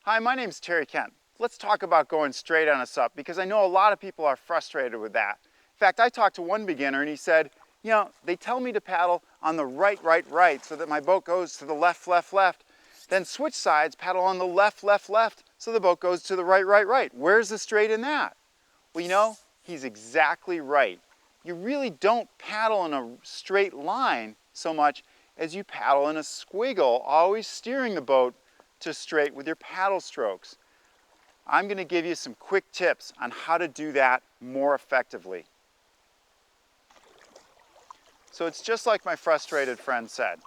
Hi, my name's Terry Kent. Let's talk about going straight on a sup because I know a lot of people are frustrated with that. In fact, I talked to one beginner and he said, they tell me to paddle on the right so that my boat goes to the left. Then switch sides, paddle on the left so the boat goes to the right. Where's the straight in that? Well, he's exactly right. You really don't paddle in a straight line so much as you paddle in a squiggle, always steering the boat to straight with your paddle strokes. I'm going to give you some quick tips on how to do that more effectively. So it's just like my frustrated friend said.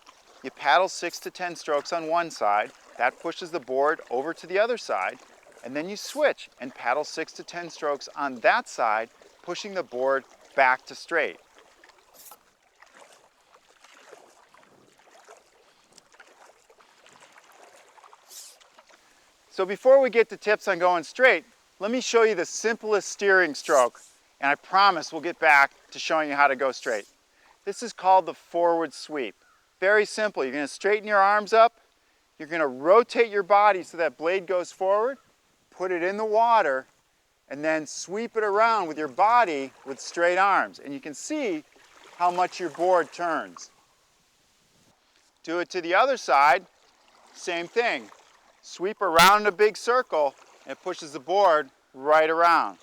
You paddle 6 to 10 strokes on one side, that pushes the board over to the other side, and then you switch and paddle 6 to 10 strokes on that side, pushing the board back to straight. So before we get to tips on going straight, let me show you the simplest steering stroke, and I promise we'll get back to showing you how to go straight. This is called the forward sweep. Very simple. You're going to straighten your arms up, you're going to rotate your body so that blade goes forward, put it in the water, and then sweep it around with your body with straight arms. And you can see how much your board turns. Do it to the other side, same thing. Sweep around in a big circle and it pushes the board right around.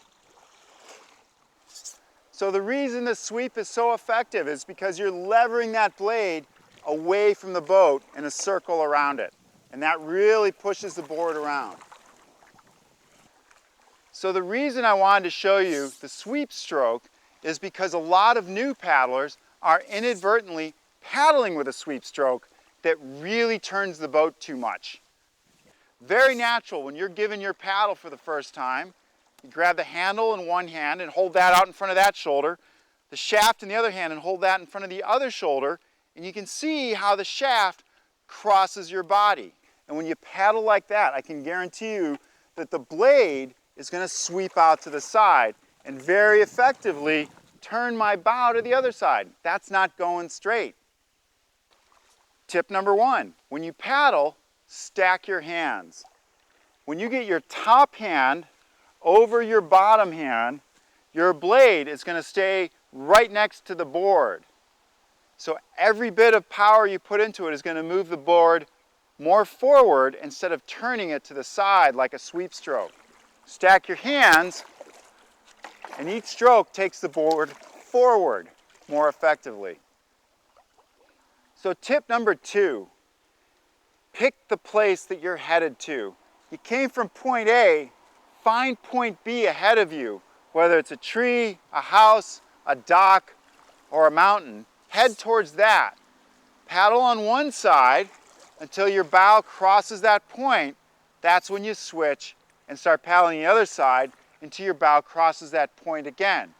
So the reason the sweep is so effective is because you're levering that blade away from the boat in a circle around it. And that really pushes the board around. So the reason I wanted to show you the sweep stroke is because a lot of new paddlers are inadvertently paddling with a sweep stroke that really turns the boat too much. Very natural when you're given your paddle for the first time. You grab the handle in one hand and hold that out in front of that shoulder, the shaft in the other hand and hold that in front of the other shoulder, and you can see how the shaft crosses your body. And when you paddle like that, I can guarantee you that the blade is going to sweep out to the side and very effectively turn my bow to the other side. That's not going straight. Tip number 1, when you paddle, stack your hands. When you get your top hand over your bottom hand, your blade is going to stay right next to the board. So every bit of power you put into it is going to move the board more forward instead of turning it to the side like a sweep stroke. Stack your hands, and each stroke takes the board forward more effectively. So tip number 2, pick the place that you're headed to. You came from point A, find point B ahead of you, whether it's a tree, a house, a dock, or a mountain. Head towards that. Paddle on one side until your bow crosses that point. That's when you switch and start paddling the other side until your bow crosses that point again.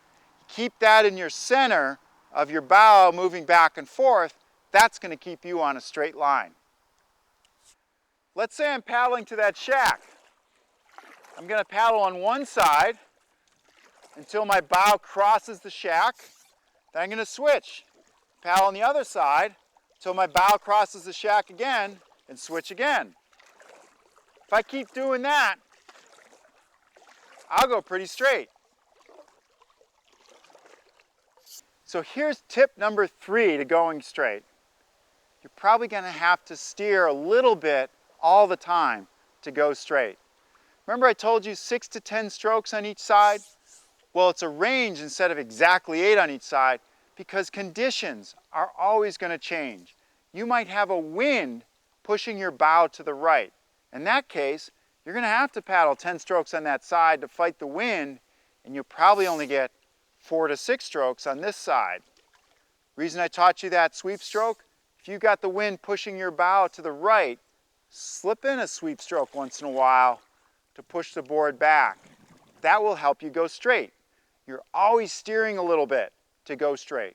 Keep that in your center of your bow moving back and forth. That's going to keep you on a straight line. Let's say I'm paddling to that shack. I'm going to paddle on one side until my bow crosses the shack. Then I'm going to switch. Paddle on the other side until my bow crosses the shack again and switch again. If I keep doing that, I'll go pretty straight. So here's tip number 3 to going straight. You're probably going to have to steer a little bit all the time to go straight. Remember I told you 6 to 10 strokes on each side? Well, it's a range instead of exactly 8 on each side because conditions are always going to change. You might have a wind pushing your bow to the right. In that case, you're going to have to paddle 10 strokes on that side to fight the wind, and you'll probably only get 4 to 6 strokes on this side. Reason I taught you that sweep stroke, if you got the wind pushing your bow to the right, slip in a sweep stroke once in a while to push the board back. That will help you go straight. You're always steering a little bit to go straight.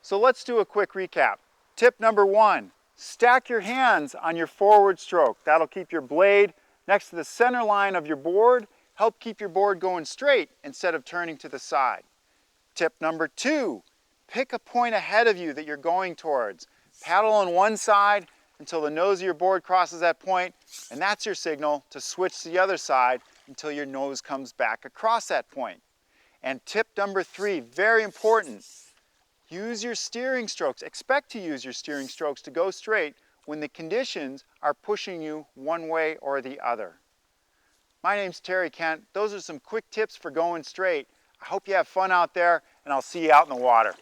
So let's do a quick recap. Tip number 1, stack your hands on your forward stroke. That'll keep your blade next to the center line of your board, help keep your board going straight instead of turning to the side. Tip number 2, pick a point ahead of you that you're going towards. Paddle on one side until the nose of your board crosses that point, and that's your signal to switch to the other side until your nose comes back across that point. And tip number 3, very important, use your steering strokes. Expect to use your steering strokes to go straight when the conditions are pushing you one way or the other. My name's Terry Kent. Those are some quick tips for going straight. I hope you have fun out there, and I'll see you out in the water.